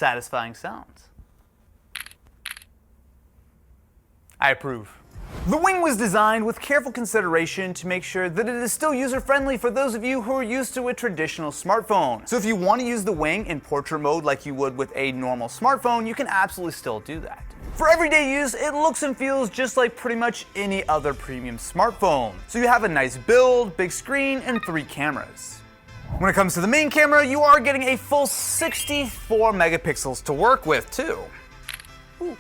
satisfying sounds. I approve. The Wing was designed with careful consideration to make sure that it is still user-friendly for those of you who are used to a traditional smartphone. So if you want to use the Wing in portrait mode like you would with a normal smartphone, you can absolutely still do that. For everyday use, it looks and feels just like pretty much any other premium smartphone. So you have a nice build, big screen, and 3 cameras. When it comes to the main camera, you are getting a full 64 megapixels to work with too. Ooh,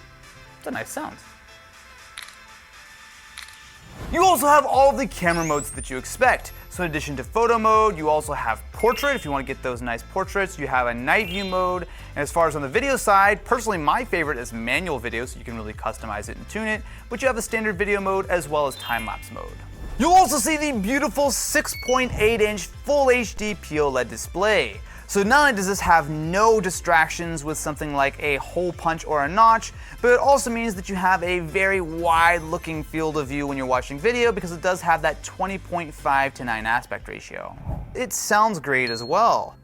that's a nice sound. You also have all of the camera modes that you expect. So in addition to photo mode, you also have portrait if you want to get those nice portraits. You have a night view mode. And as far as on the video side, personally my favorite is manual video, so you can really customize it and tune it. But you have a standard video mode as well as time-lapse mode. You'll also see the beautiful 6.8-inch Full HD POLED display. So not only does this have no distractions with something like a hole punch or a notch, but it also means that you have a very wide-looking field of view when you're watching video because it does have that 20.5:9 aspect ratio. It sounds great as well.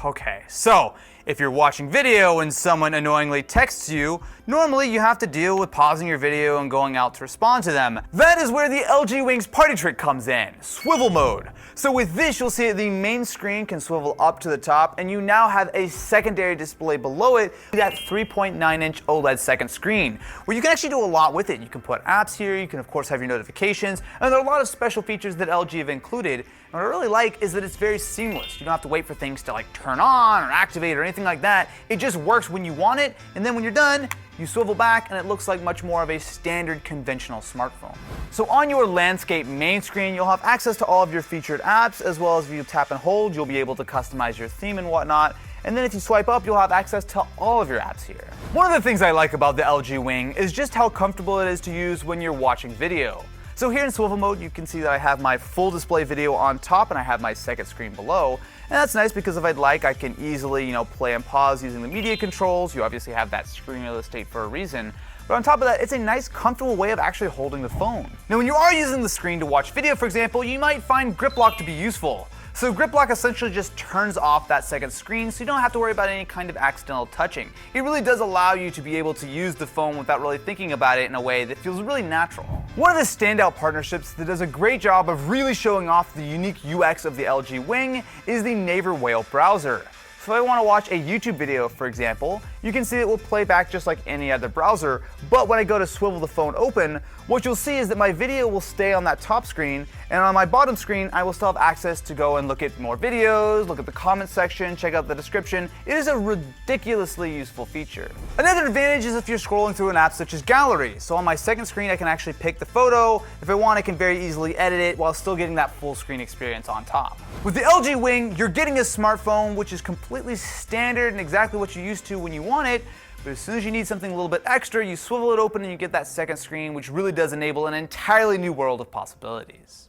Okay, so if you're watching video and someone annoyingly texts you, normally you have to deal with pausing your video and going out to respond to them. That is where the LG Wing's party trick comes in, Swivel Mode. So with this, you'll see that the main screen can swivel up to the top, and you now have a secondary display below it, that 3.9-inch OLED second screen, where you can actually do a lot with it. You can put apps here, you can of course have your notifications, and there are a lot of special features that LG have included. And what I really like is that it's very seamless. You don't have to wait for things to like turn on or activate or anything like that. It just works when you want it, and then when you're done, you swivel back and it looks like much more of a standard conventional smartphone. So on your landscape main screen, you'll have access to all of your featured apps, as well as if you tap and hold, you'll be able to customize your theme and whatnot. And then if you swipe up, you'll have access to all of your apps here. One of the things I like about the LG Wing is just how comfortable it is to use when you're watching video. So here in Swivel Mode, you can see that I have my full display video on top and I have my second screen below. And that's nice because if I'd like, I can easily, play and pause using the media controls. You obviously have that screen real estate for a reason. But on top of that, it's a nice, comfortable way of actually holding the phone. Now, when you are using the screen to watch video, for example, you might find grip lock to be useful. So grip lock essentially just turns off that second screen so you don't have to worry about any kind of accidental touching. It really does allow you to be able to use the phone without really thinking about it in a way that feels really natural. One of the standout partnerships that does a great job of really showing off the unique UX of the LG Wing is the Naver Whale browser. So if I want to watch a YouTube video, for example, you can see it will play back just like any other browser, but when I go to swivel the phone open, what you'll see is that my video will stay on that top screen, and on my bottom screen, I will still have access to go and look at more videos, look at the comment section, check out the description. It is a ridiculously useful feature. Another advantage is if you're scrolling through an app such as Gallery. So on my second screen, I can actually pick the photo. If I want, I can very easily edit it while still getting that full screen experience on top. With the LG Wing, you're getting a smartphone which is completely standard and exactly what you're used to when you want it, but as soon as you need something a little bit extra, you swivel it open and you get that second screen, which really does enable an entirely new world of possibilities.